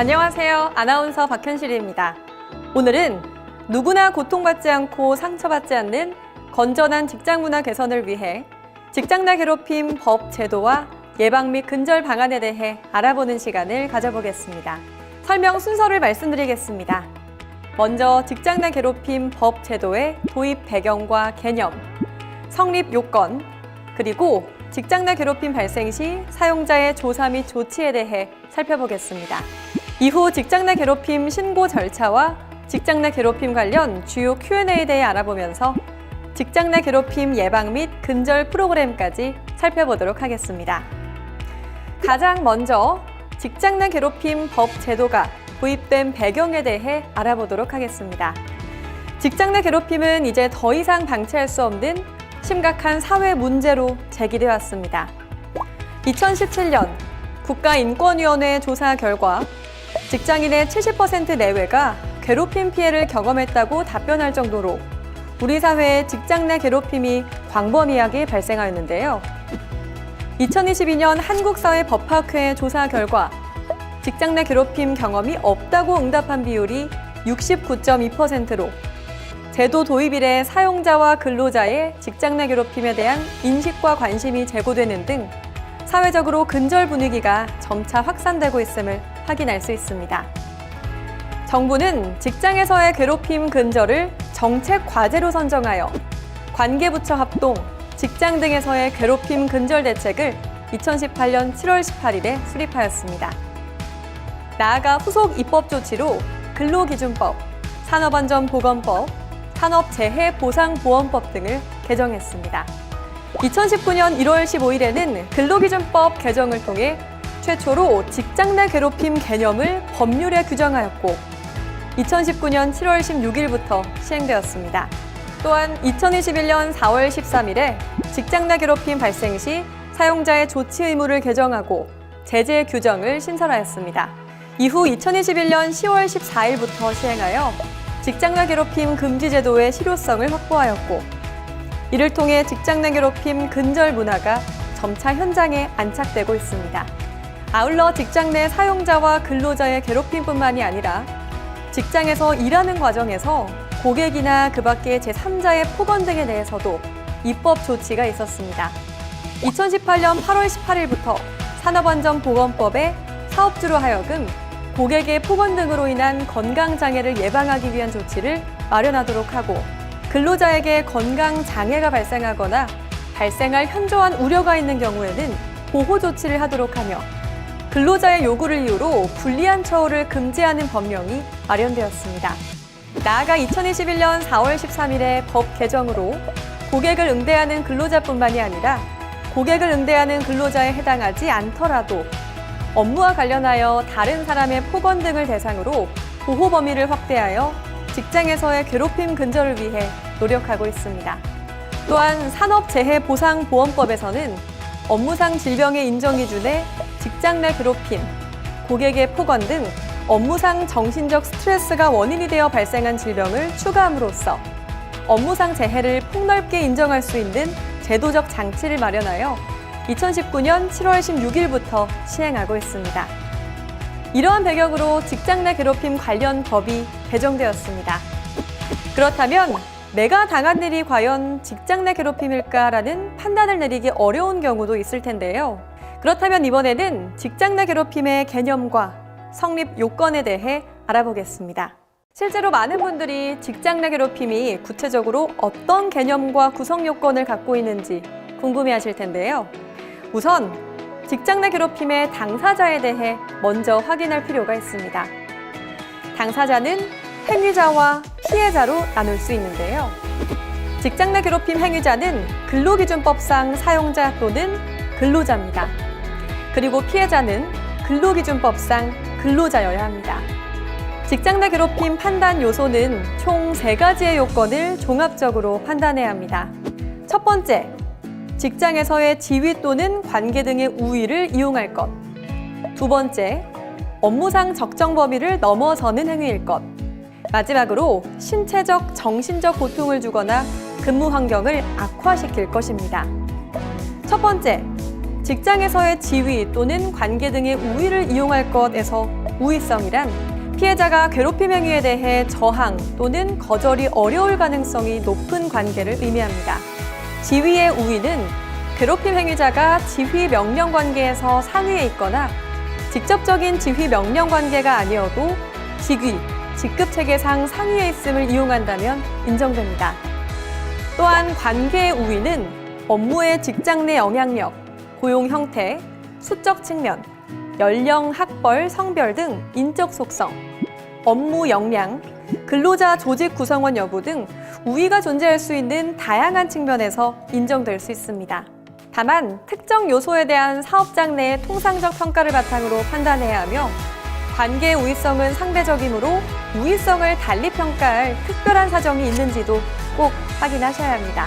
안녕하세요. 아나운서 박현실입니다. 오늘은 누구나 고통받지 않고 상처받지 않는 건전한 직장문화 개선을 위해 직장 내 괴롭힘 법 제도와 예방 및 근절 방안에 대해 알아보는 시간을 가져보겠습니다. 설명 순서를 말씀드리겠습니다. 먼저 직장 내 괴롭힘 법 제도의 도입 배경과 개념, 성립 요건, 그리고 직장 내 괴롭힘 발생 시 사용자의 조사 및 조치에 대해 살펴보겠습니다. 이후 직장 내 괴롭힘 신고 절차와 직장 내 괴롭힘 관련 주요 Q&A에 대해 알아보면서 직장 내 괴롭힘 예방 및 근절 프로그램까지 살펴보도록 하겠습니다. 가장 먼저 직장 내 괴롭힘 법 제도가 도입된 배경에 대해 알아보도록 하겠습니다. 직장 내 괴롭힘은 이제 더 이상 방치할 수 없는 심각한 사회 문제로 제기되어 왔습니다. 2017년 국가인권위원회 조사 결과 직장인의 70% 내외가 괴롭힘 피해를 경험했다고 답변할 정도로 우리 사회의 직장 내 괴롭힘이 광범위하게 발생하였는데요. 2022년 한국사회법학회 조사 결과 직장 내 괴롭힘 경험이 없다고 응답한 비율이 69.2%로 제도 도입 이래 사용자와 근로자의 직장 내 괴롭힘에 대한 인식과 관심이 제고되는 등 사회적으로 근절 분위기가 점차 확산되고 있음을 확인할 수 있습니다. 정부는 직장에서의 괴롭힘 근절을 정책 과제로 선정하여 관계부처 합동, 직장 등에서의 괴롭힘 근절 대책을 2018년 7월 18일에 수립하였습니다. 나아가 후속 입법 조치로 근로기준법, 산업안전보건법, 산업재해보상보험법 등을 개정했습니다. 2019년 1월 15일에는 근로기준법 개정을 통해 최초로 직장 내 괴롭힘 개념을 법률에 규정하였고 2019년 7월 16일부터 시행되었습니다. 또한 2021년 4월 13일에 직장 내 괴롭힘 발생 시 사용자의 조치 의무를 개정하고 제재 규정을 신설하였습니다. 이후 2021년 10월 14일부터 시행하여 직장 내 괴롭힘 금지 제도의 실효성을 확보하였고 이를 통해 직장 내 괴롭힘 근절 문화가 점차 현장에 안착되고 있습니다. 아울러 직장 내 사용자와 근로자의 괴롭힘뿐만이 아니라 직장에서 일하는 과정에서 고객이나 그 밖의 제3자의 폭언 등에 대해서도 입법 조치가 있었습니다. 2018년 8월 18일부터 산업안전보건법에 사업주로 하여금 고객의 폭언 등으로 인한 건강장애를 예방하기 위한 조치를 마련하도록 하고 근로자에게 건강장애가 발생하거나 발생할 현저한 우려가 있는 경우에는 보호 조치를 하도록 하며 근로자의 요구를 이유로 불리한 처우를 금지하는 법령이 마련되었습니다. 나아가 2021년 4월 13일에 법 개정으로 고객을 응대하는 근로자뿐만이 아니라 고객을 응대하는 근로자에 해당하지 않더라도 업무와 관련하여 다른 사람의 폭언 등을 대상으로 보호 범위를 확대하여 직장에서의 괴롭힘 근절을 위해 노력하고 있습니다. 또한 산업재해보상보험법에서는 업무상 질병의 인정 기준에 직장 내 괴롭힘, 고객의 폭언 등 업무상 정신적 스트레스가 원인이 되어 발생한 질병을 추가함으로써 업무상 재해를 폭넓게 인정할 수 있는 제도적 장치를 마련하여 2019년 7월 16일부터 시행하고 있습니다. 이러한 배경으로 직장 내 괴롭힘 관련 법이 개정되었습니다. 그렇다면 내가 당한 일이 과연 직장 내 괴롭힘일까라는 판단을 내리기 어려운 경우도 있을 텐데요. 그렇다면 이번에는 직장 내 괴롭힘의 개념과 성립 요건에 대해 알아보겠습니다. 실제로 많은 분들이 직장 내 괴롭힘이 구체적으로 어떤 개념과 구성 요건을 갖고 있는지 궁금해하실 텐데요. 우선 직장 내 괴롭힘의 당사자에 대해 먼저 확인할 필요가 있습니다. 당사자는 행위자와 피해자로 나눌 수 있는데요. 직장 내 괴롭힘 행위자는 근로기준법상 사용자 또는 근로자입니다. 그리고 피해자는 근로기준법상 근로자여야 합니다. 직장 내 괴롭힘 판단 요소는 총 3가지의 요건을 종합적으로 판단해야 합니다. 첫 번째, 직장에서의 지위 또는 관계 등의 우위를 이용할 것. 두 번째, 업무상 적정 범위를 넘어서는 행위일 것. 마지막으로 신체적, 정신적 고통을 주거나 근무 환경을 악화시킬 것입니다. 첫 번째, 직장에서의 지위 또는 관계 등의 우위를 이용할 것에서 우위성이란 피해자가 괴롭힘 행위에 대해 저항 또는 거절이 어려울 가능성이 높은 관계를 의미합니다. 지위의 우위는 괴롭힘 행위자가 지휘 명령 관계에서 상위에 있거나 직접적인 지휘 명령 관계가 아니어도 직위, 직급 체계상 상위에 있음을 이용한다면 인정됩니다. 또한 관계의 우위는 업무의 직장 내 영향력, 고용 형태, 수적 측면, 연령, 학벌, 성별 등 인적 속성, 업무 역량, 근로자 조직 구성원 여부 등 우위가 존재할 수 있는 다양한 측면에서 인정될 수 있습니다. 다만 특정 요소에 대한 사업장 내의 통상적 평가를 바탕으로 판단해야 하며 관계의 우위성은 상대적이므로 우위성을 달리 평가할 특별한 사정이 있는지도 꼭 확인하셔야 합니다.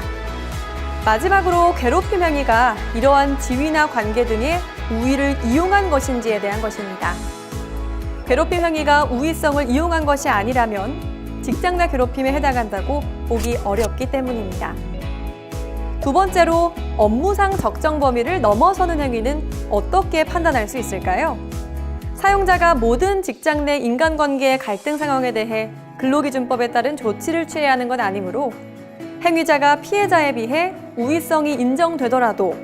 마지막으로 괴롭힘 행위가 이러한 지위나 관계 등의 우위를 이용한 것인지에 대한 것입니다. 괴롭힘 행위가 우위성을 이용한 것이 아니라면 직장 내 괴롭힘에 해당한다고 보기 어렵기 때문입니다. 두 번째로 업무상 적정 범위를 넘어서는 행위는 어떻게 판단할 수 있을까요? 사용자가 모든 직장 내 인간관계의 갈등 상황에 대해 근로기준법에 따른 조치를 취해야 하는 건 아니므로 행위자가 피해자에 비해 우위성이 인정되더라도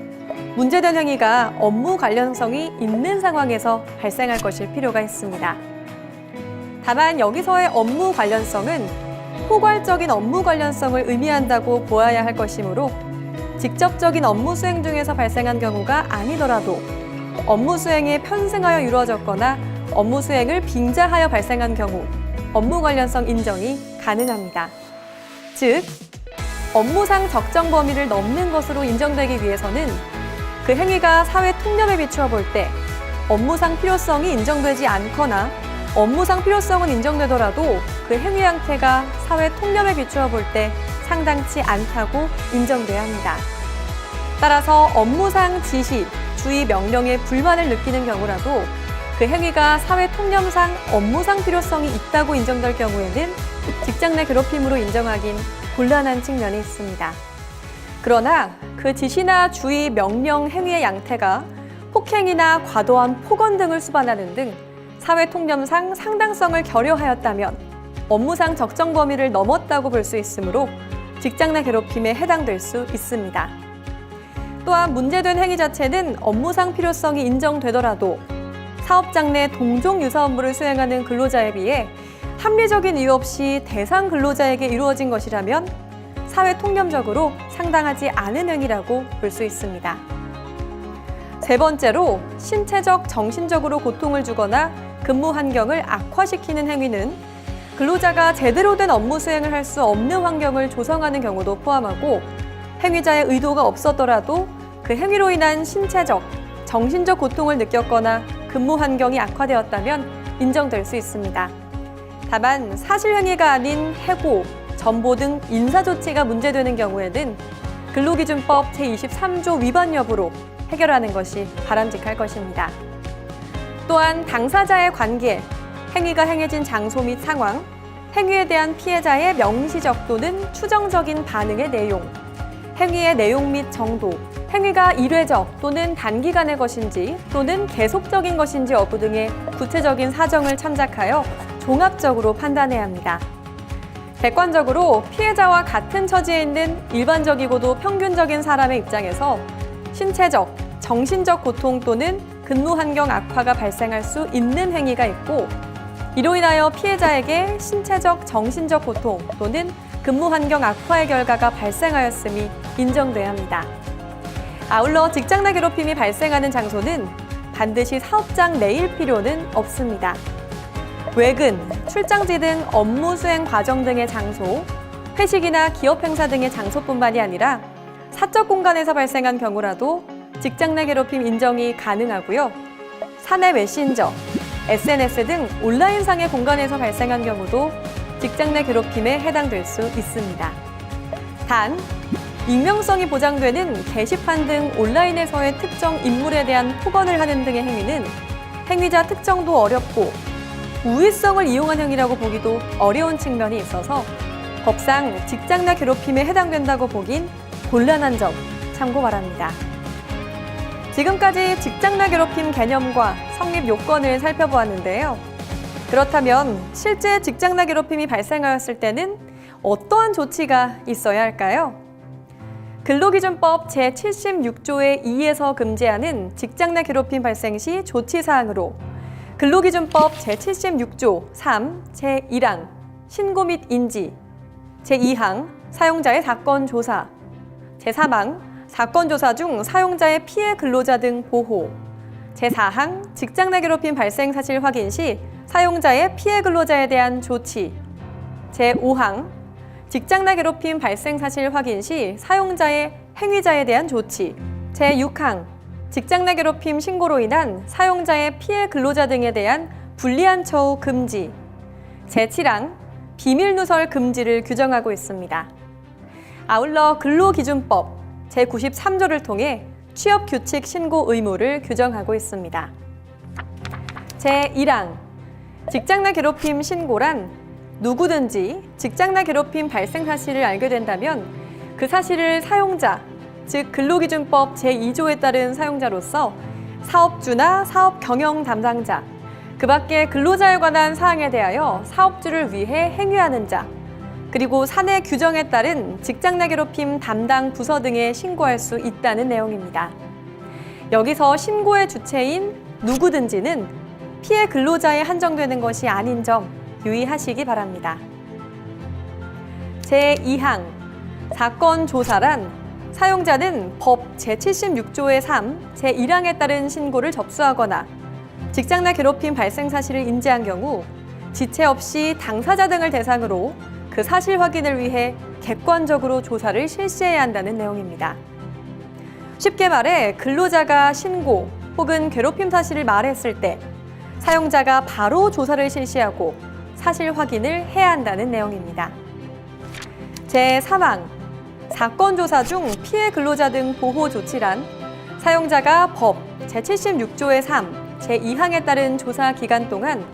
문제된 행위가 업무 관련성이 있는 상황에서 발생할 것일 필요가 있습니다. 다만 여기서의 업무 관련성은 포괄적인 업무 관련성을 의미한다고 보아야 할 것이므로 직접적인 업무 수행 중에서 발생한 경우가 아니더라도 업무 수행에 편승하여 이루어졌거나 업무 수행을 빙자하여 발생한 경우 업무 관련성 인정이 가능합니다. 즉, 업무상 적정 범위를 넘는 것으로 인정되기 위해서는 그 행위가 사회 통념에 비추어 볼 때 업무상 필요성이 인정되지 않거나 업무상 필요성은 인정되더라도 그 행위 형태가 사회 통념에 비추어 볼 때 상당치 않다고 인정돼야 합니다. 따라서 업무상 지시, 주의 명령에 불만을 느끼는 경우라도 그 행위가 사회 통념상 업무상 필요성이 있다고 인정될 경우에는 직장 내 괴롭힘으로 인정하긴 곤란한 측면이 있습니다. 그러나 그 지시나 주의, 명령, 행위의 양태가 폭행이나 과도한 폭언 등을 수반하는 등 사회 통념상 상당성을 결여하였다면 업무상 적정 범위를 넘었다고 볼 수 있으므로 직장 내 괴롭힘에 해당될 수 있습니다. 또한 문제된 행위 자체는 업무상 필요성이 인정되더라도 사업장 내 동종 유사 업무를 수행하는 근로자에 비해 합리적인 이유 없이 대상 근로자에게 이루어진 것이라면 사회 통념적으로 상당하지 않은 행위라고 볼 수 있습니다. 세 번째로 신체적, 정신적으로 고통을 주거나 근무 환경을 악화시키는 행위는 근로자가 제대로 된 업무 수행을 할 수 없는 환경을 조성하는 경우도 포함하고 행위자의 의도가 없었더라도 그 행위로 인한 신체적, 정신적 고통을 느꼈거나 근무 환경이 악화되었다면 인정될 수 있습니다. 다만 사실 행위가 아닌 해고, 전보 등 인사조치가 문제되는 경우에는 근로기준법 제23조 위반 여부로 해결하는 것이 바람직할 것입니다. 또한 당사자의 관계, 행위가 행해진 장소 및 상황, 행위에 대한 피해자의 명시적 또는 추정적인 반응의 내용, 행위의 내용 및 정도, 행위가 일회적 또는 단기간의 것인지 또는 계속적인 것인지 여부 등의 구체적인 사정을 참작하여 종합적으로 판단해야 합니다. 객관적으로 피해자와 같은 처지에 있는 일반적이고도 평균적인 사람의 입장에서 신체적, 정신적 고통 또는 근무 환경 악화가 발생할 수 있는 행위가 있고 이로 인하여 피해자에게 신체적, 정신적 고통 또는 근무 환경 악화의 결과가 발생하였음이 인정돼야 합니다. 아울러 직장 내 괴롭힘이 발생하는 장소는 반드시 사업장 내일 필요는 없습니다. 외근, 출장지 등 업무 수행 과정 등의 장소, 회식이나 기업 행사 등의 장소뿐만이 아니라 사적 공간에서 발생한 경우라도 직장 내 괴롭힘 인정이 가능하고요. 사내 메신저, SNS 등 온라인상의 공간에서 발생한 경우도 직장 내 괴롭힘에 해당될 수 있습니다. 단, 익명성이 보장되는 게시판 등 온라인에서의 특정 인물에 대한 폭언을 하는 등의 행위는 행위자 특정도 어렵고 우위성을 이용한 행위라고 보기도 어려운 측면이 있어서 법상 직장 내 괴롭힘에 해당된다고 보긴 곤란한 점 참고 바랍니다. 지금까지 직장 내 괴롭힘 개념과 성립 요건을 살펴보았는데요. 그렇다면 실제 직장 내 괴롭힘이 발생하였을 때는 어떠한 조치가 있어야 할까요? 근로기준법 제76조의 2에서 금지하는 직장 내 괴롭힘 발생 시 조치사항으로 근로기준법 제76조 3 제1항 신고 및 인지, 제2항 사용자의 사건 조사, 제3항 사건 조사 중 사용자의 피해 근로자 등 보호, 제4항 직장 내 괴롭힘 발생 사실 확인 시 사용자의 피해 근로자에 대한 조치, 제5항 직장 내 괴롭힘 발생 사실 확인 시 사용자의 행위자에 대한 조치, 제6항 직장 내 괴롭힘 신고로 인한 사용자의 피해 근로자 등에 대한 불리한 처우 금지, 제7항 비밀 누설 금지를 규정하고 있습니다. 아울러 근로기준법 제93조를 통해 취업규칙 신고 의무를 규정하고 있습니다. 제1항 직장 내 괴롭힘 신고란 누구든지 직장 내 괴롭힘 발생 사실을 알게 된다면 그 사실을 사용자, 즉 근로기준법 제2조에 따른 사용자로서 사업주나 사업 경영 담당자, 그 밖에 근로자에 관한 사항에 대하여 사업주를 위해 행위하는 자, 그리고 사내 규정에 따른 직장 내 괴롭힘 담당 부서 등에 신고할 수 있다는 내용입니다. 여기서 신고의 주체인 누구든지는 피해 근로자에 한정되는 것이 아닌 점 유의하시기 바랍니다. 제2항 사건 조사란 사용자는 법 제76조의 3, 제1항에 따른 신고를 접수하거나 직장 내 괴롭힘 발생 사실을 인지한 경우 지체 없이 당사자 등을 대상으로 그 사실 확인을 위해 객관적으로 조사를 실시해야 한다는 내용입니다. 쉽게 말해 근로자가 신고 혹은 괴롭힘 사실을 말했을 때 사용자가 바로 조사를 실시하고 사실 확인을 해야 한다는 내용입니다. 제3항 사건 조사 중 피해 근로자 등 보호 조치란 사용자가 법 제76조의 3, 제2항에 따른 조사 기간 동안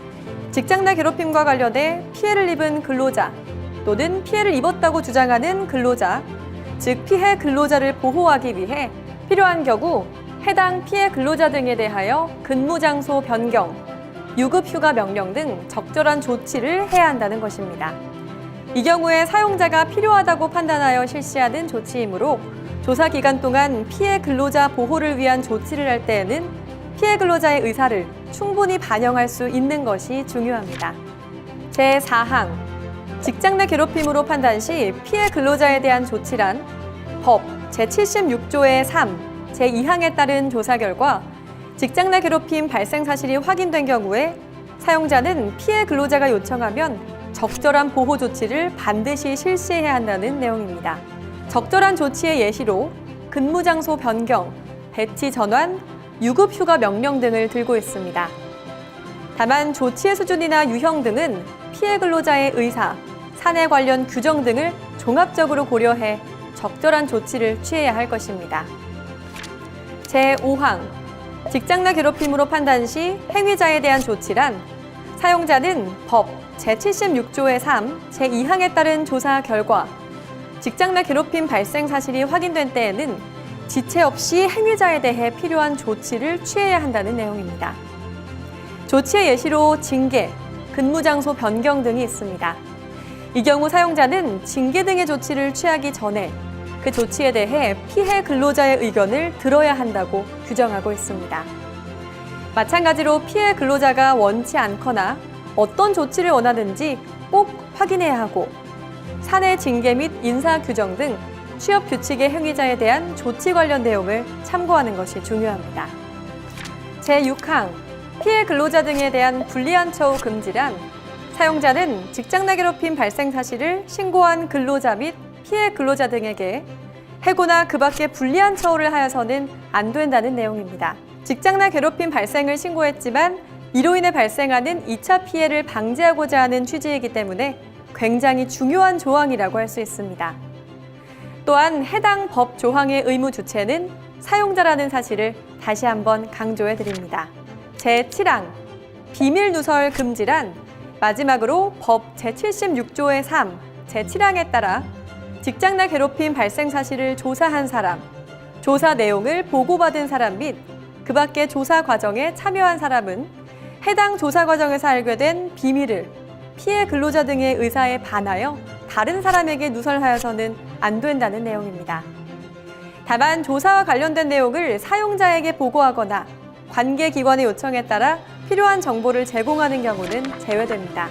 직장 내 괴롭힘과 관련해 피해를 입은 근로자 또는 피해를 입었다고 주장하는 근로자, 즉 피해 근로자를 보호하기 위해 필요한 경우 해당 피해 근로자 등에 대하여 근무 장소 변경, 유급 휴가 명령 등 적절한 조치를 해야 한다는 것입니다. 이 경우에 사용자가 필요하다고 판단하여 실시하는 조치이므로 조사 기간 동안 피해 근로자 보호를 위한 조치를 할 때에는 피해 근로자의 의사를 충분히 반영할 수 있는 것이 중요합니다. 제4항 직장 내 괴롭힘으로 판단 시 피해 근로자에 대한 조치란 법 제76조의 3, 제2항에 따른 조사 결과 직장 내 괴롭힘 발생 사실이 확인된 경우에 사용자는 피해 근로자가 요청하면 적절한 보호 조치를 반드시 실시해야 한다는 내용입니다. 적절한 조치의 예시로 근무 장소 변경, 배치 전환, 유급 휴가 명령 등을 들고 있습니다. 다만 조치의 수준이나 유형 등은 피해 근로자의 의사, 사내 관련 규정 등을 종합적으로 고려해 적절한 조치를 취해야 할 것입니다. 제5항 직장 내 괴롭힘으로 판단 시 행위자에 대한 조치란 사용자는 법 제76조의 3, 제2항에 따른 조사 결과 직장 내 괴롭힘 발생 사실이 확인된 때에는 지체 없이 행위자에 대해 필요한 조치를 취해야 한다는 내용입니다. 조치의 예시로 징계, 근무 장소 변경 등이 있습니다. 이 경우 사용자는 징계 등의 조치를 취하기 전에 그 조치에 대해 피해 근로자의 의견을 들어야 한다고 규정하고 있습니다. 마찬가지로 피해 근로자가 원치 않거나 어떤 조치를 원하는지 꼭 확인해야 하고 사내 징계 및 인사 규정 등 취업 규칙의 행위자에 대한 조치 관련 내용을 참고하는 것이 중요합니다. 제6항 피해 근로자 등에 대한 불리한 처우 금지란 사용자는 직장 내 괴롭힘 발생 사실을 신고한 근로자 및 피해 근로자 등에게 해고나 그 밖에 불리한 처우를 하여서는 안 된다는 내용입니다. 직장 내 괴롭힘 발생을 신고했지만 이로 인해 발생하는 2차 피해를 방지하고자 하는 취지이기 때문에 굉장히 중요한 조항이라고 할 수 있습니다. 또한 해당 법 조항의 의무 주체는 사용자라는 사실을 다시 한번 강조해 드립니다. 제7항 비밀 누설 금지란 마지막으로 법 제76조의 3, 제7항에 따라 직장 내 괴롭힘 발생 사실을 조사한 사람, 조사 내용을 보고받은 사람 및 그 밖의 조사 과정에 참여한 사람은 해당 조사 과정에서 알게 된 비밀을 피해 근로자 등의 의사에 반하여 다른 사람에게 누설하여서는 안 된다는 내용입니다. 다만 조사와 관련된 내용을 사용자에게 보고하거나 관계기관의 요청에 따라 필요한 정보를 제공하는 경우는 제외됩니다.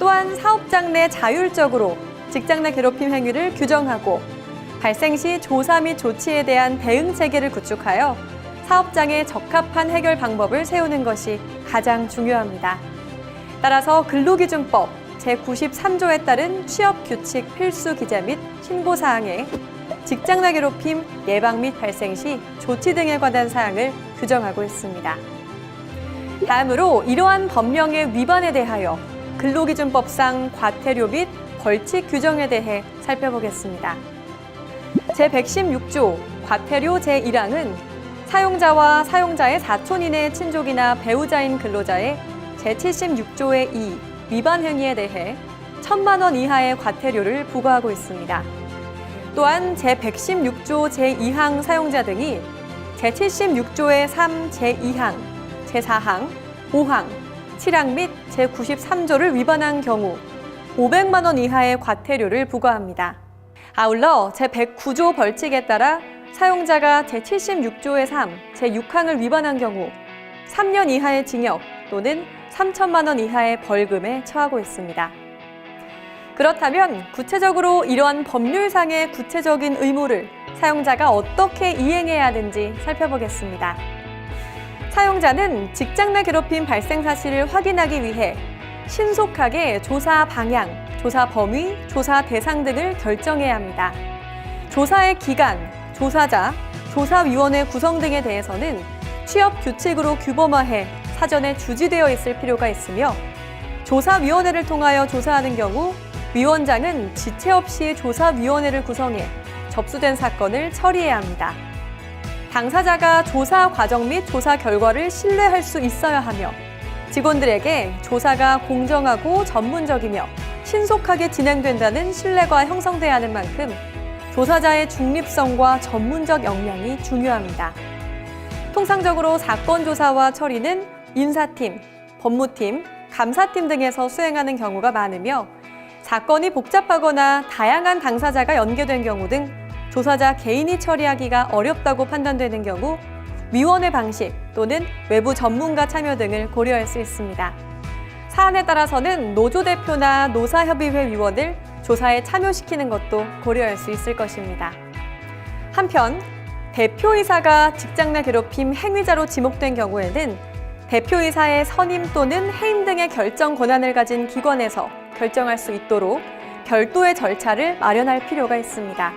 또한 사업장 내 자율적으로 직장 내 괴롭힘 행위를 규정하고 발생 시 조사 및 조치에 대한 대응 체계를 구축하여 사업장에 적합한 해결 방법을 세우는 것이 가장 중요합니다. 따라서 근로기준법 제93조에 따른 취업규칙 필수 기재 및 신고사항에 직장 내 괴롭힘 예방 및 발생 시 조치 등에 관한 사항을 규정하고 있습니다. 다음으로 이러한 법령의 위반에 대하여 근로기준법상 과태료 및 벌칙 규정에 대해 살펴보겠습니다. 제116조 과태료 제1항은 사용자와 사용자의 사촌 이내의 친족이나 배우자인 근로자의 제76조의 2 위반 행위에 대해 1,000만 원 이하의 과태료를 부과하고 있습니다. 또한 제116조 제2항 사용자 등이 제76조의 3 제2항, 제4항, 5항, 7항 및 제93조를 위반한 경우 500만 원 이하의 과태료를 부과합니다. 아울러 제109조 벌칙에 따라 사용자가 제76조의 3, 제6항을 위반한 경우 3년 이하의 징역 또는 3천만 원 이하의 벌금에 처하고 있습니다. 그렇다면 구체적으로 이러한 법률상의 구체적인 의무를 사용자가 어떻게 이행해야 하는지 살펴보겠습니다. 사용자는 직장 내 괴롭힘 발생 사실을 확인하기 위해 신속하게 조사 방향, 조사 범위, 조사 대상 등을 결정해야 합니다. 조사의 기간, 조사자, 조사위원회 구성 등에 대해서는 취업 규칙으로 규범화해 사전에 주지되어 있을 필요가 있으며 조사위원회를 통하여 조사하는 경우 위원장은 지체 없이 조사위원회를 구성해 접수된 사건을 처리해야 합니다. 당사자가 조사 과정 및 조사 결과를 신뢰할 수 있어야 하며 직원들에게 조사가 공정하고 전문적이며 신속하게 진행된다는 신뢰가 형성돼야 하는 만큼 조사자의 중립성과 전문적 역량이 중요합니다. 통상적으로 사건 조사와 처리는 인사팀, 법무팀, 감사팀 등에서 수행하는 경우가 많으며 사건이 복잡하거나 다양한 당사자가 연계된 경우 등 조사자 개인이 처리하기가 어렵다고 판단되는 경우 위원회 방식 또는 외부 전문가 참여 등을 고려할 수 있습니다. 사안에 따라서는 노조 대표나 노사협의회 위원을 조사에 참여시키는 것도 고려할 수 있을 것입니다. 한편 대표이사가 직장 내 괴롭힘 행위자로 지목된 경우에는 대표이사의 선임 또는 해임 등의 결정 권한을 가진 기관에서 결정할 수 있도록 별도의 절차를 마련할 필요가 있습니다.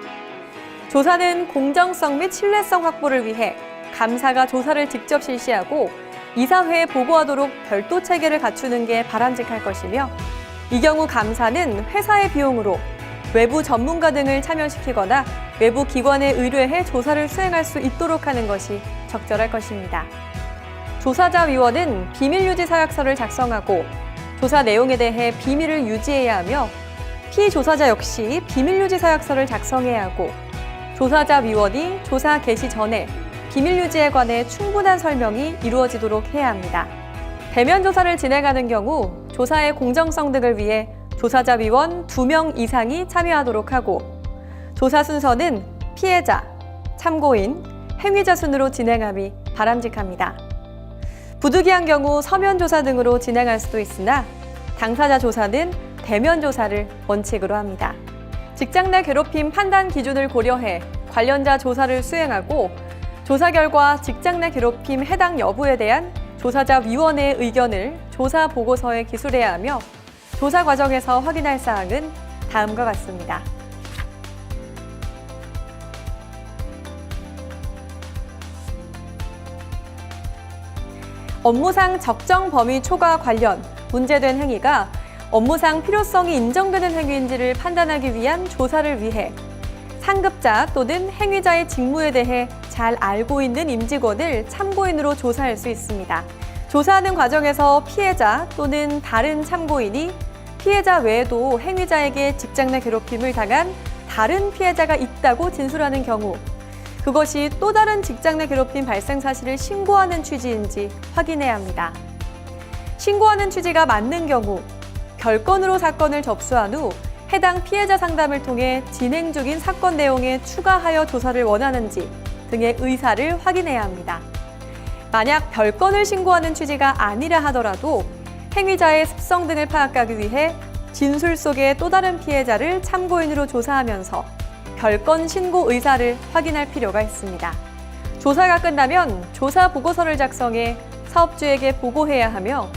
조사는 공정성 및 신뢰성 확보를 위해 감사가 조사를 직접 실시하고 이사회에 보고하도록 별도 체계를 갖추는 게 바람직할 것이며 이 경우 감사는 회사의 비용으로 외부 전문가 등을 참여시키거나 외부 기관에 의뢰해 조사를 수행할 수 있도록 하는 것이 적절할 것입니다. 조사자 위원은 비밀유지 사약서를 작성하고 조사 내용에 대해 비밀을 유지해야 하며 피조사자 역시 비밀유지 사약서를 작성해야 하고 조사자 위원이 조사 개시 전에 비밀유지에 관해 충분한 설명이 이루어지도록 해야 합니다. 대면 조사를 진행하는 경우 조사의 공정성 등을 위해 조사자 위원 2명 이상이 참여하도록 하고 조사 순서는 피해자, 참고인, 행위자 순으로 진행함이 바람직합니다. 부득이한 경우 서면 조사 등으로 진행할 수도 있으나 당사자 조사는 대면 조사를 원칙으로 합니다. 직장 내 괴롭힘 판단 기준을 고려해 관련자 조사를 수행하고 조사 결과 직장 내 괴롭힘 해당 여부에 대한 조사자 위원회의 의견을 조사 보고서에 기술해야 하며 조사 과정에서 확인할 사항은 다음과 같습니다. 업무상 적정 범위 초과 관련 문제된 행위가 업무상 필요성이 인정되는 행위인지를 판단하기 위한 조사를 위해 상급자 또는 행위자의 직무에 대해 잘 알고 있는 임직원을 참고인으로 조사할 수 있습니다. 조사하는 과정에서 피해자 또는 다른 참고인이 피해자 외에도 행위자에게 직장 내 괴롭힘을 당한 다른 피해자가 있다고 진술하는 경우 그것이 또 다른 직장 내 괴롭힘 발생 사실을 신고하는 취지인지 확인해야 합니다. 신고하는 취지가 맞는 경우 결건으로 사건을 접수한 후 해당 피해자 상담을 통해 진행 중인 사건 내용에 추가하여 조사를 원하는지 등의 의사를 확인해야 합니다. 만약 별건을 신고하는 취지가 아니라 하더라도 행위자의 습성 등을 파악하기 위해 진술 속의 또 다른 피해자를 참고인으로 조사하면서 별건 신고 의사를 확인할 필요가 있습니다. 조사가 끝나면 조사 보고서를 작성해 사업주에게 보고해야 하며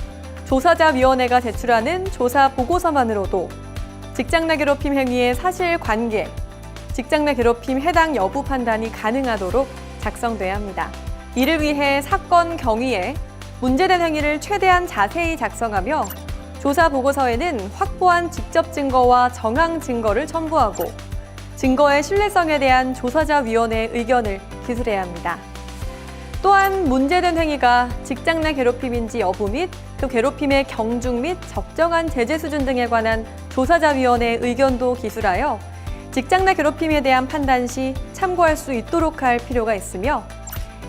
조사자위원회가 제출하는 조사 보고서만으로도 직장 내 괴롭힘 행위의 사실관계, 직장 내 괴롭힘 해당 여부 판단이 가능하도록 작성돼야 합니다. 이를 위해 사건 경위에 문제된 행위를 최대한 자세히 작성하며 조사 보고서에는 확보한 직접 증거와 정황 증거를 첨부하고 증거의 신뢰성에 대한 조사자위원회의 의견을 기술해야 합니다. 또한 문제된 행위가 직장 내 괴롭힘인지 여부 및 그 괴롭힘의 경중 및 적정한 제재 수준 등에 관한 조사자위원회의 의견도 기술하여 직장 내 괴롭힘에 대한 판단 시 참고할 수 있도록 할 필요가 있으며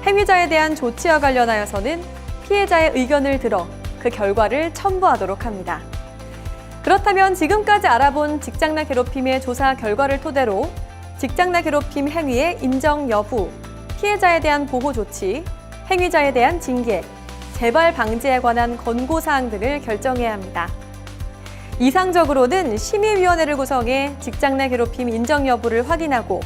행위자에 대한 조치와 관련하여서는 피해자의 의견을 들어 그 결과를 첨부하도록 합니다. 그렇다면 지금까지 알아본 직장 내 괴롭힘의 조사 결과를 토대로 직장 내 괴롭힘 행위의 인정 여부, 피해자에 대한 보호 조치, 행위자에 대한 징계, 재발 방지에 관한 권고사항 등을 결정해야 합니다. 이상적으로는 심의위원회를 구성해 직장 내 괴롭힘 인정 여부를 확인하고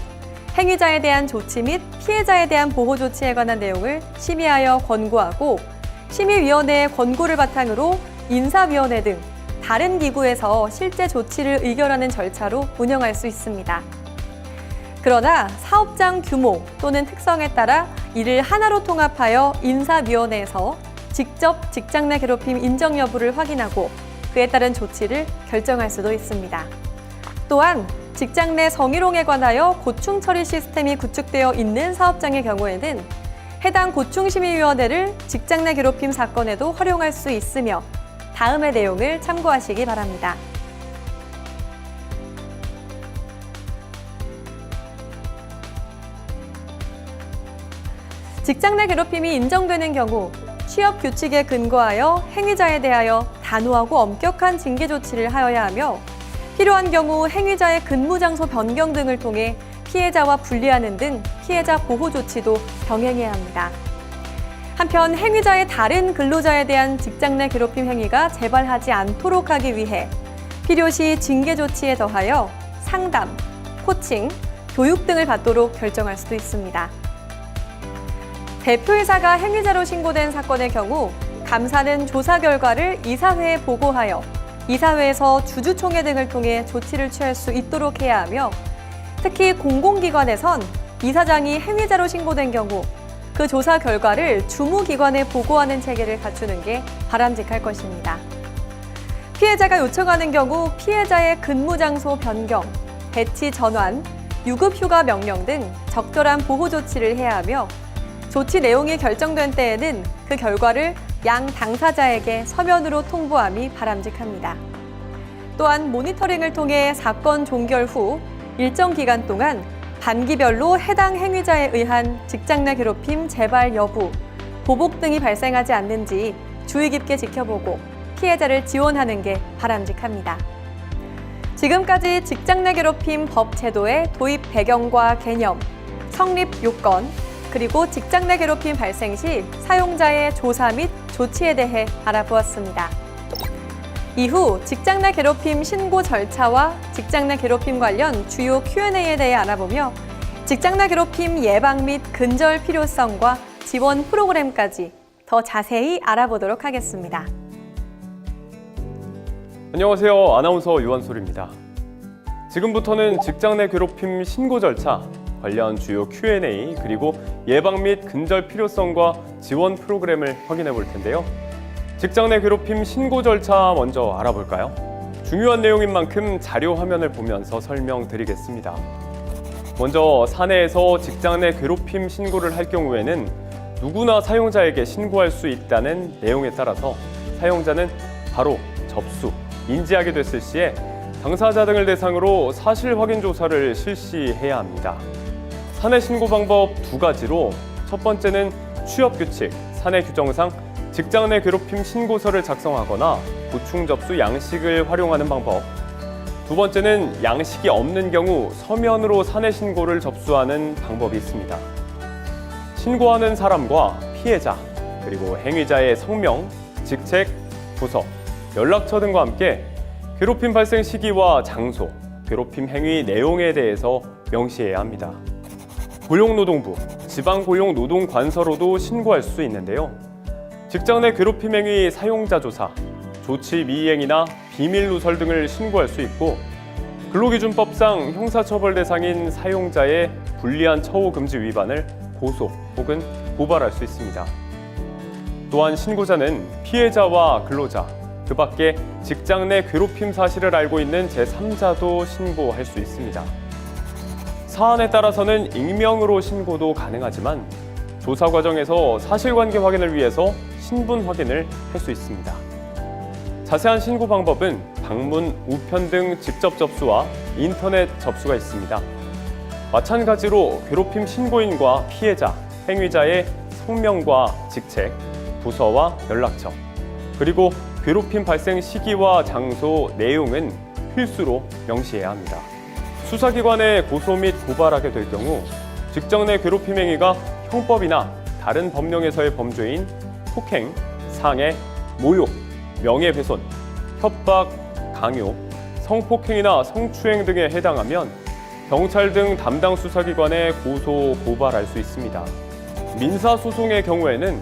행위자에 대한 조치 및 피해자에 대한 보호 조치에 관한 내용을 심의하여 권고하고 심의위원회의 권고를 바탕으로 인사위원회 등 다른 기구에서 실제 조치를 의결하는 절차로 운영할 수 있습니다. 그러나 사업장 규모 또는 특성에 따라 이를 하나로 통합하여 인사위원회에서 직접 직장 내 괴롭힘 인정 여부를 확인하고 그에 따른 조치를 결정할 수도 있습니다. 또한 직장 내 성희롱에 관하여 고충 처리 시스템이 구축되어 있는 사업장의 경우에는 해당 고충심의위원회를 직장 내 괴롭힘 사건에도 활용할 수 있으며 다음의 내용을 참고하시기 바랍니다. 직장 내 괴롭힘이 인정되는 경우 취업 규칙에 근거하여 행위자에 대하여 단호하고 엄격한 징계 조치를 하여야 하며 필요한 경우 행위자의 근무 장소 변경 등을 통해 피해자와 분리하는 등 피해자 보호 조치도 병행해야 합니다. 한편 행위자의 다른 근로자에 대한 직장 내 괴롭힘 행위가 재발하지 않도록 하기 위해 필요시 징계 조치에 더하여 상담, 코칭, 교육 등을 받도록 결정할 수도 있습니다. 대표이사가 행위자로 신고된 사건의 경우 감사는 조사 결과를 이사회에 보고하여 이사회에서 주주총회 등을 통해 조치를 취할 수 있도록 해야 하며 특히 공공기관에선 이사장이 행위자로 신고된 경우 그 조사 결과를 주무기관에 보고하는 체계를 갖추는 게 바람직할 것입니다. 피해자가 요청하는 경우 피해자의 근무 장소 변경, 배치 전환, 유급휴가 명령 등 적절한 보호 조치를 해야 하며 조치 내용이 결정된 때에는 그 결과를 양 당사자에게 서면으로 통보함이 바람직합니다. 또한 모니터링을 통해 사건 종결 후 일정 기간 동안 반기별로 해당 행위자에 의한 직장 내 괴롭힘 재발 여부, 보복 등이 발생하지 않는지 주의 깊게 지켜보고 피해자를 지원하는 게 바람직합니다. 지금까지 직장 내 괴롭힘 법 제도의 도입 배경과 개념, 성립 요건, 그리고 직장 내 괴롭힘 발생 시 사용자의 조사 및 조치에 대해 알아보았습니다. 이후 직장 내 괴롭힘 신고 절차와 직장 내 괴롭힘 관련 주요 Q&A에 대해 알아보며 직장 내 괴롭힘 예방 및 근절 필요성과 지원 프로그램까지 더 자세히 알아보도록 하겠습니다. 안녕하세요. 아나운서 유한솔입니다. 지금부터는 직장 내 괴롭힘 신고 절차, 관련 주요 Q&A 그리고 예방 및 근절 필요성과 지원 프로그램을 확인해 볼 텐데요. 직장 내 괴롭힘 신고 절차 먼저 알아볼까요? 중요한 내용인 만큼 자료 화면을 보면서 설명드리겠습니다. 먼저 사내에서 직장 내 괴롭힘 신고를 할 경우에는 누구나 사용자에게 신고할 수 있다는 내용에 따라서 사용자는 바로 접수, 인지하게 됐을 시에 당사자 등을 대상으로 사실 확인 조사를 실시해야 합니다. 사내 신고 방법 두 가지로 첫 번째는 취업 규칙, 사내 규정상 직장 내 괴롭힘 신고서를 작성하거나 고충 접수 양식을 활용하는 방법. 두 번째는 양식이 없는 경우 서면으로 사내 신고를 접수하는 방법이 있습니다. 신고하는 사람과 피해자, 그리고 행위자의 성명, 직책, 부서, 연락처 등과 함께 괴롭힘 발생 시기와 장소, 괴롭힘 행위 내용에 대해서 명시해야 합니다. 고용노동부, 지방고용노동관서로도 신고할 수 있는데요. 직장 내 괴롭힘 행위 사용자 조사, 조치 미이행이나 비밀 누설 등을 신고할 수 있고, 근로기준법상 형사처벌 대상인 사용자의 불리한 처우 금지 위반을 고소 혹은 고발할 수 있습니다. 또한 신고자는 피해자와 근로자, 그 밖에 직장 내 괴롭힘 사실을 알고 있는 제3자도 신고할 수 있습니다. 사안에 따라서는 익명으로 신고도 가능하지만 조사 과정에서 사실관계 확인을 위해서 신분 확인을 할 수 있습니다. 자세한 신고 방법은 방문, 우편 등 직접 접수와 인터넷 접수가 있습니다. 마찬가지로 괴롭힘 신고인과 피해자, 행위자의 성명과 직책, 부서와 연락처, 그리고 괴롭힘 발생 시기와 장소, 내용은 필수로 명시해야 합니다. 수사기관에 고소 및 고발하게 될 경우 직장 내 괴롭힘 행위가 형법이나 다른 법령에서의 범죄인 폭행, 상해, 모욕, 명예훼손, 협박, 강요, 성폭행이나 성추행 등에 해당하면 경찰 등 담당 수사기관에 고소, 고발할 수 있습니다. 민사소송의 경우에는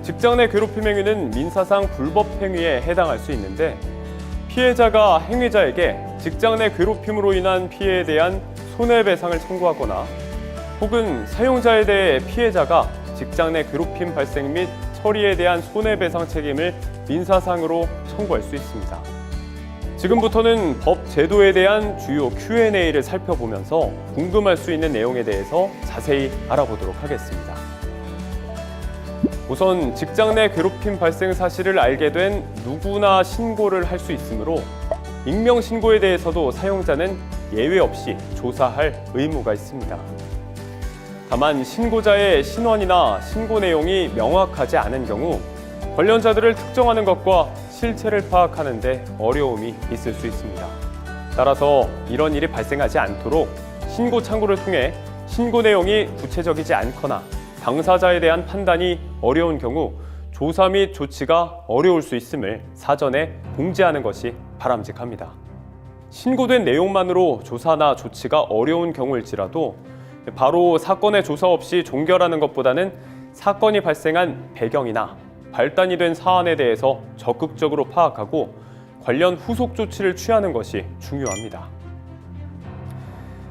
직장 내 괴롭힘 행위는 민사상 불법 행위에 해당할 수 있는데, 피해자가 행위자에게 직장 내 괴롭힘으로 인한 피해에 대한 손해배상을 청구하거나 혹은 사용자에 대해 피해자가 직장 내 괴롭힘 발생 및 처리에 대한 손해배상 책임을 민사상으로 청구할 수 있습니다. 지금부터는 법 제도에 대한 주요 Q&A를 살펴보면서 궁금할 수 있는 내용에 대해서 자세히 알아보도록 하겠습니다. 우선 직장 내 괴롭힘 발생 사실을 알게 된 누구나 신고를 할 수 있으므로 익명 신고에 대해서도 사용자는 예외 없이 조사할 의무가 있습니다. 다만 신고자의 신원이나 신고 내용이 명확하지 않은 경우 관련자들을 특정하는 것과 실체를 파악하는 데 어려움이 있을 수 있습니다. 따라서 이런 일이 발생하지 않도록 신고 창구를 통해 신고 내용이 구체적이지 않거나 당사자에 대한 판단이 어려운 경우 조사 및 조치가 어려울 수 있음을 사전에 공지하는 것이 바람직합니다. 신고된 내용만으로 조사나 조치가 어려운 경우일지라도 바로 사건의 조사 없이 종결하는 것보다는 사건이 발생한 배경이나 발단이 된 사안에 대해서 적극적으로 파악하고 관련 후속 조치를 취하는 것이 중요합니다.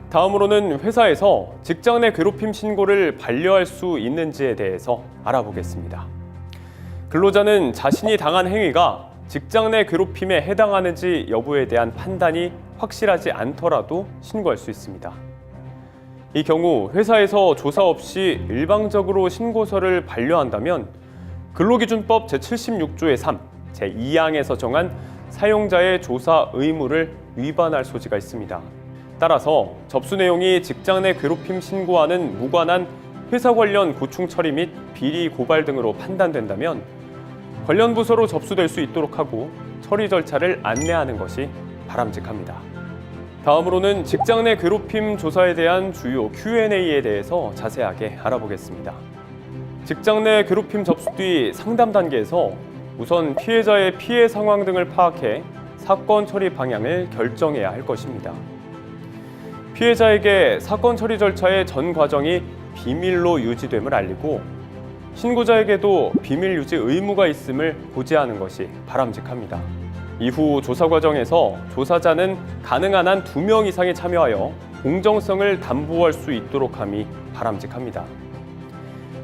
다음으로는 회사에서 직장 내 괴롭힘 신고를 반려할 수 있는지에 대해서 알아보겠습니다. 근로자는 자신이 당한 행위가 직장 내 괴롭힘에 해당하는지 여부에 대한 판단이 확실하지 않더라도 신고할 수 있습니다. 이 경우 회사에서 조사 없이 일방적으로 신고서를 반려한다면 근로기준법 제76조의 3, 제2항에서 정한 사용자의 조사 의무를 위반할 소지가 있습니다. 따라서 접수 내용이 직장 내 괴롭힘 신고와는 무관한 회사 관련 고충 처리 및 비리 고발 등으로 판단된다면 관련 부서로 접수될 수 있도록 하고 처리 절차를 안내하는 것이 바람직합니다. 다음으로는 직장 내 괴롭힘 조사에 대한 주요 Q&A에 대해서 자세하게 알아보겠습니다. 직장 내 괴롭힘 접수 뒤 상담 단계에서 우선 피해자의 피해 상황 등을 파악해 사건 처리 방향을 결정해야 할 것입니다. 피해자에게 사건 처리 절차의 전 과정이 비밀로 유지됨을 알리고 신고자에게도 비밀 유지 의무가 있음을 고지하는 것이 바람직합니다. 이후 조사 과정에서 조사자는 가능한 한 2명 이상이 참여하여 공정성을 담보할 수 있도록 함이 바람직합니다.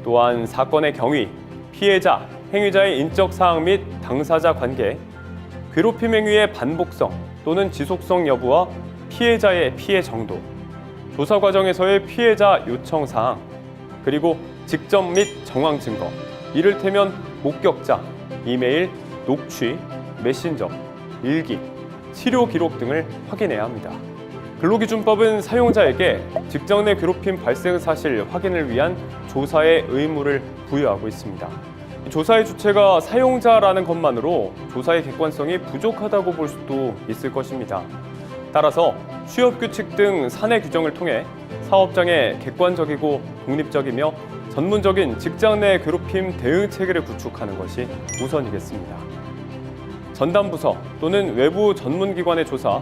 또한 사건의 경위, 피해자, 행위자의 인적 사항 및 당사자 관계, 괴롭힘 행위의 반복성 또는 지속성 여부와 피해자의 피해 정도, 조사 과정에서의 피해자 요청 사항, 그리고 직접 및 정황 증거, 이를테면 목격자, 이메일, 녹취, 메신저, 일기, 치료 기록 등을 확인해야 합니다. 근로기준법은 사용자에게 직장 내 괴롭힘 발생 사실 확인을 위한 조사의 의무를 부여하고 있습니다. 조사의 주체가 사용자라는 것만으로 조사의 객관성이 부족하다고 볼 수도 있을 것입니다. 따라서 취업규칙 등 사내 규정을 통해 사업장의 객관적이고 독립적이며 전문적인 직장 내 괴롭힘 대응 체계를 구축하는 것이 우선이겠습니다. 전담부서 또는 외부 전문기관의 조사,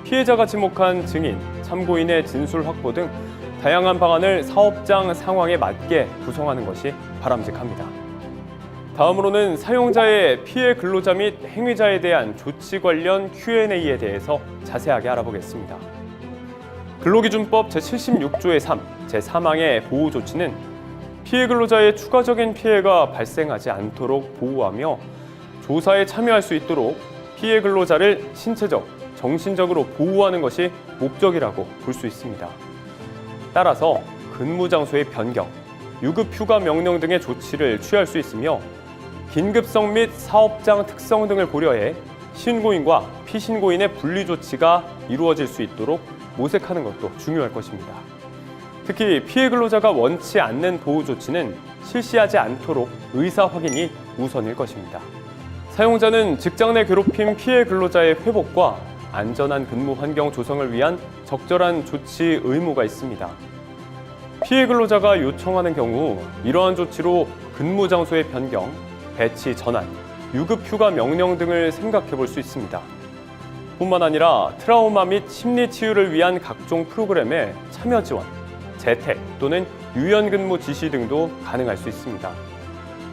피해자가 지목한 증인, 참고인의 진술 확보 등 다양한 방안을 사업장 상황에 맞게 구성하는 것이 바람직합니다. 다음으로는 사용자의 피해 근로자 및 행위자에 대한 조치 관련 Q&A에 대해서 자세하게 알아보겠습니다. 근로기준법 제76조의 3, 제3항의 보호조치는 피해 근로자의 추가적인 피해가 발생하지 않도록 보호하며 조사에 참여할 수 있도록 피해 근로자를 신체적, 정신적으로 보호하는 것이 목적이라고 볼 수 있습니다. 따라서 근무 장소의 변경, 유급 휴가 명령 등의 조치를 취할 수 있으며 긴급성 및 사업장 특성 등을 고려해 신고인과 피신고인의 분리 조치가 이루어질 수 있도록 모색하는 것도 중요할 것입니다. 특히 피해 근로자가 원치 않는 보호 조치는 실시하지 않도록 의사 확인이 우선일 것입니다. 사용자는 직장 내 괴롭힘 피해 근로자의 회복과 안전한 근무 환경 조성을 위한 적절한 조치 의무가 있습니다. 피해 근로자가 요청하는 경우 이러한 조치로 근무 장소의 변경, 배치 전환, 유급 휴가 명령 등을 생각해 볼 수 있습니다. 뿐만 아니라 트라우마 및 심리 치유를 위한 각종 프로그램의 참여 지원, 재택 또는 유연 근무 지시 등도 가능할 수 있습니다.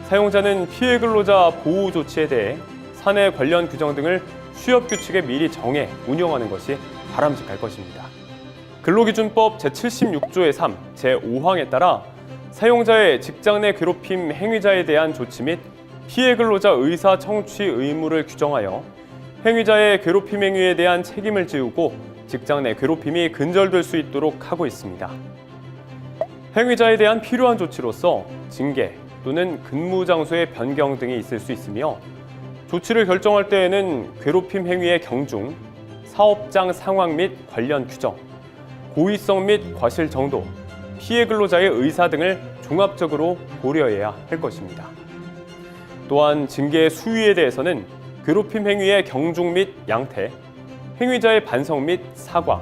사용자는 피해 근로자 보호 조치에 대해 사내 관련 규정 등을 취업 규칙에 미리 정해 운영하는 것이 바람직할 것입니다. 근로기준법 제76조의 3, 제5항에 따라 사용자의 직장 내 괴롭힘 행위자에 대한 조치 및 피해 근로자 의사 청취 의무를 규정하여 행위자의 괴롭힘 행위에 대한 책임을 지우고 직장 내 괴롭힘이 근절될 수 있도록 하고 있습니다. 행위자에 대한 필요한 조치로서 징계 또는 근무 장소의 변경 등이 있을 수 있으며 조치를 결정할 때에는 괴롭힘 행위의 경중, 사업장 상황 및 관련 규정, 고의성 및 과실 정도, 피해 근로자의 의사 등을 종합적으로 고려해야 할 것입니다. 또한 징계의 수위에 대해서는 괴롭힘 행위의 경중 및 양태, 행위자의 반성 및 사과,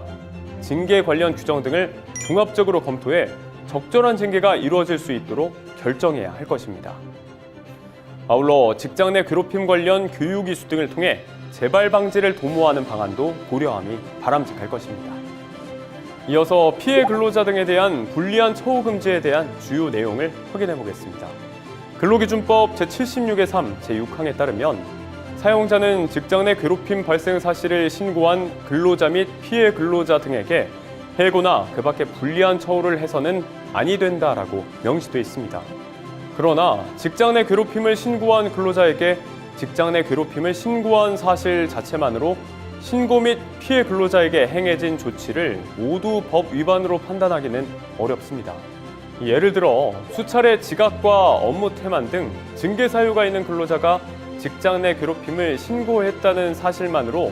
징계 관련 규정 등을 종합적으로 검토해 적절한 징계가 이루어질 수 있도록 결정해야 할 것입니다. 아울러 직장 내 괴롭힘 관련 교육 이수 등을 통해 재발 방지를 도모하는 방안도 고려함이 바람직할 것입니다. 이어서 피해 근로자 등에 대한 불리한 처우 금지에 대한 주요 내용을 확인해 보겠습니다. 근로기준법 제76의 3, 제6항에 따르면 사용자는 직장 내 괴롭힘 발생 사실을 신고한 근로자 및 피해 근로자 등에게 해고나 그 밖에 불리한 처우를 해서는 아니 된다라고 명시되어 있습니다. 그러나 직장 내 괴롭힘을 신고한 근로자에게 직장 내 괴롭힘을 신고한 사실 자체만으로 신고 및 피해 근로자에게 행해진 조치를 모두 법 위반으로 판단하기는 어렵습니다. 예를 들어 수차례 지각과 업무 태만 등 징계 사유가 있는 근로자가 직장 내 괴롭힘을 신고했다는 사실만으로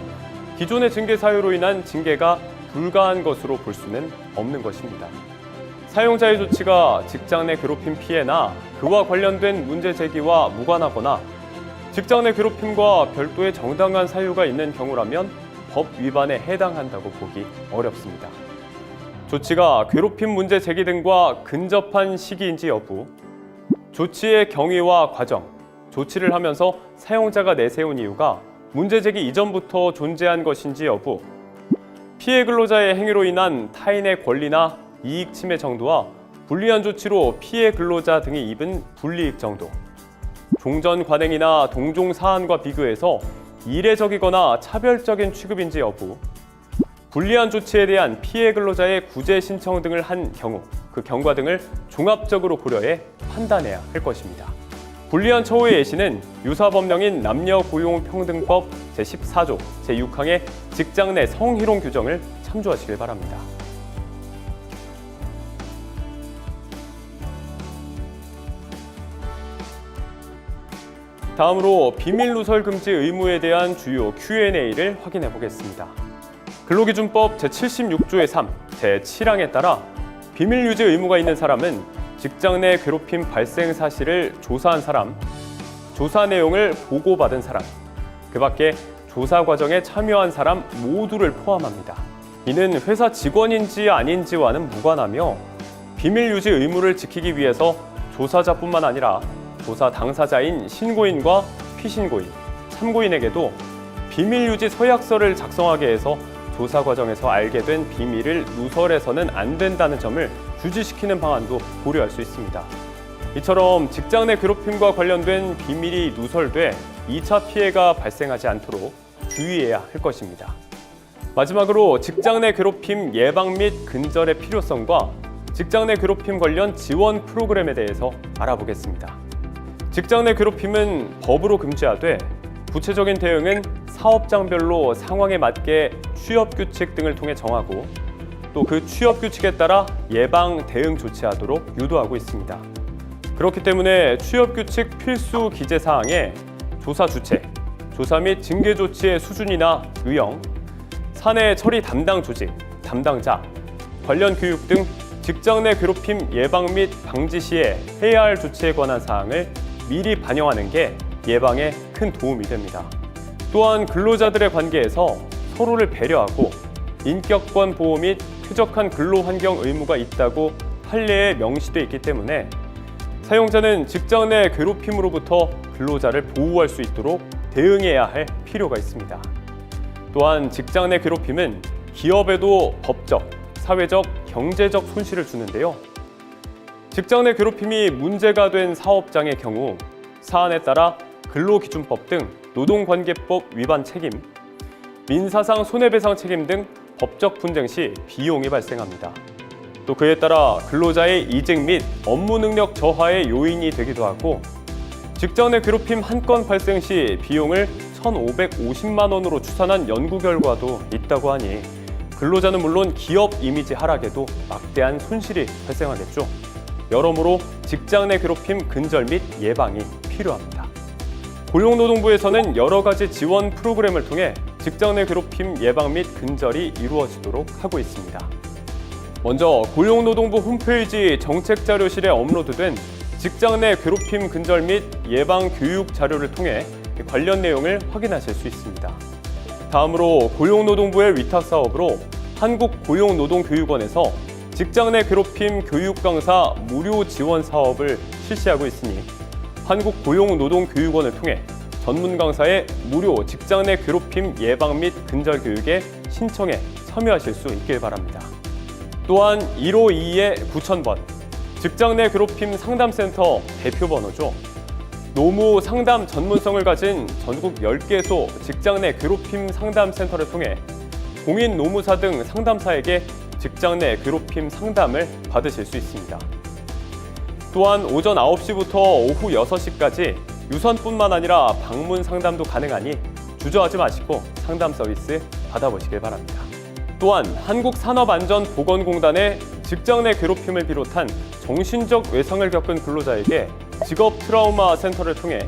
기존의 징계 사유로 인한 징계가 불가한 것으로 볼 수는 없는 것입니다. 사용자의 조치가 직장 내 괴롭힘 피해나 그와 관련된 문제 제기와 무관하거나 직장 내 괴롭힘과 별도의 정당한 사유가 있는 경우라면 법 위반에 해당한다고 보기 어렵습니다. 조치가 괴롭힘 문제 제기 등과 근접한 시기인지 여부, 조치의 경위와 과정, 조치를 하면서 사용자가 내세운 이유가 문제 제기 이전부터 존재한 것인지 여부, 피해 근로자의 행위로 인한 타인의 권리나 이익 침해 정도와 불리한 조치로 피해 근로자 등이 입은 불이익 정도, 종전 관행이나 동종 사안과 비교해서 이례적이거나 차별적인 취급인지 여부, 불리한 조치에 대한 피해 근로자의 구제 신청 등을 한 경우 그 경과 등을 종합적으로 고려해 판단해야 할 것입니다. 불리한 처우의 예시는 유사법령인 남녀고용평등법 제14조 제6항의 직장 내 성희롱 규정을 참조하시길 바랍니다. 다음으로 비밀 누설 금지 의무에 대한 주요 Q&A를 확인해 보겠습니다. 근로기준법 제76조의 3, 제7항에 따라 비밀 유지 의무가 있는 사람은 직장 내 괴롭힘 발생 사실을 조사한 사람, 조사 내용을 보고받은 사람, 그 밖에 조사 과정에 참여한 사람 모두를 포함합니다. 이는 회사 직원인지 아닌지와는 무관하며 비밀 유지 의무를 지키기 위해서 조사자뿐만 아니라 조사 당사자인 신고인과 피신고인, 참고인에게도 비밀 유지 서약서를 작성하게 해서 조사 과정에서 알게 된 비밀을 누설해서는 안 된다는 점을 주지시키는 방안도 고려할 수 있습니다. 이처럼 직장 내 괴롭힘과 관련된 비밀이 누설돼 2차 피해가 발생하지 않도록 주의해야 할 것입니다. 마지막으로 직장 내 괴롭힘 예방 및 근절의 필요성과 직장 내 괴롭힘 관련 지원 프로그램에 대해서 알아보겠습니다. 직장 내 괴롭힘은 법으로 금지하되 구체적인 대응은 사업장별로 상황에 맞게 취업 규칙 등을 통해 정하고 또 그 취업 규칙에 따라 예방 대응 조치하도록 유도하고 있습니다. 그렇기 때문에 취업 규칙 필수 기재 사항에 조사 주체, 조사 및 징계 조치의 수준이나 유형, 사내 처리 담당 조직, 담당자, 관련 교육 등 직장 내 괴롭힘 예방 및 방지 시에 해야 할 조치에 관한 사항을 미리 반영하는 게 예방에 큰 도움이 됩니다. 또한 근로자들의 관계에서 서로를 배려하고 인격권 보호 및 쾌적한 근로환경 의무가 있다고 판례에 명시돼 있기 때문에 사용자는 직장 내 괴롭힘으로부터 근로자를 보호할 수 있도록 대응해야 할 필요가 있습니다. 또한 직장 내 괴롭힘은 기업에도 법적, 사회적, 경제적 손실을 주는데요. 직장 내 괴롭힘이 문제가 된 사업장의 경우 사안에 따라 근로기준법 등 노동관계법 위반 책임, 민사상 손해배상 책임 등 법적 분쟁 시 비용이 발생합니다. 또 그에 따라 근로자의 이직 및 업무 능력 저하의 요인이 되기도 하고 직장 내 괴롭힘 한 건 발생 시 비용을 1,550만 원으로 추산한 연구 결과도 있다고 하니 근로자는 물론 기업 이미지 하락에도 막대한 손실이 발생하겠죠. 여러모로 직장 내 괴롭힘 근절 및 예방이 필요합니다. 고용노동부에서는 여러 가지 지원 프로그램을 통해 직장 내 괴롭힘 예방 및 근절이 이루어지도록 하고 있습니다. 먼저 고용노동부 홈페이지 정책자료실에 업로드된 직장 내 괴롭힘 근절 및 예방 교육 자료를 통해 관련 내용을 확인하실 수 있습니다. 다음으로 고용노동부의 위탁 사업으로 한국고용노동교육원에서 직장 내 괴롭힘 교육 강사 무료 지원 사업을 실시하고 있으니 한국고용노동교육원을 통해 전문 강사의 무료 직장 내 괴롭힘 예방 및 근절 교육에 신청해 참여하실 수 있길 바랍니다. 또한 1522-9000번 직장 내 괴롭힘 상담센터 대표 번호죠. 노무 상담 전문성을 가진 전국 10개소 직장 내 괴롭힘 상담센터를 통해 공인 노무사 등 상담사에게 직장 내 괴롭힘 상담을 받으실 수 있습니다. 또한 오전 9시부터 오후 6시까지 유선뿐만 아니라 방문 상담도 가능하니 주저하지 마시고 상담 서비스 받아보시길 바랍니다. 또한 한국산업안전보건공단의 직장 내 괴롭힘을 비롯한 정신적 외상을 겪은 근로자에게 직업 트라우마 센터를 통해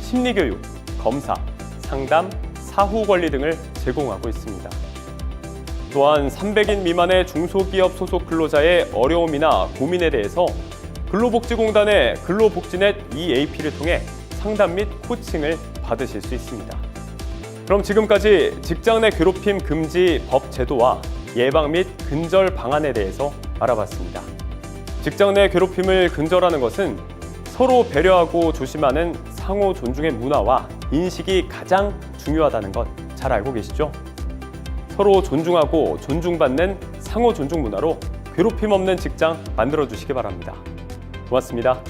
심리교육, 검사, 상담, 사후 관리 등을 제공하고 있습니다. 또한 300인 미만의 중소기업 소속 근로자의 어려움이나 고민에 대해서 근로복지공단의 근로복지넷 EAP를 통해 상담 및 코칭을 받으실 수 있습니다. 그럼 지금까지 직장 내 괴롭힘 금지 법 제도와 예방 및 근절 방안에 대해서 알아봤습니다. 직장 내 괴롭힘을 근절하는 것은 서로 배려하고 조심하는 상호 존중의 문화와 인식이 가장 중요하다는 것 잘 알고 계시죠? 서로 존중하고 존중받는 상호 존중 문화로 괴롭힘 없는 직장 만들어 주시기 바랍니다. 고맙습니다.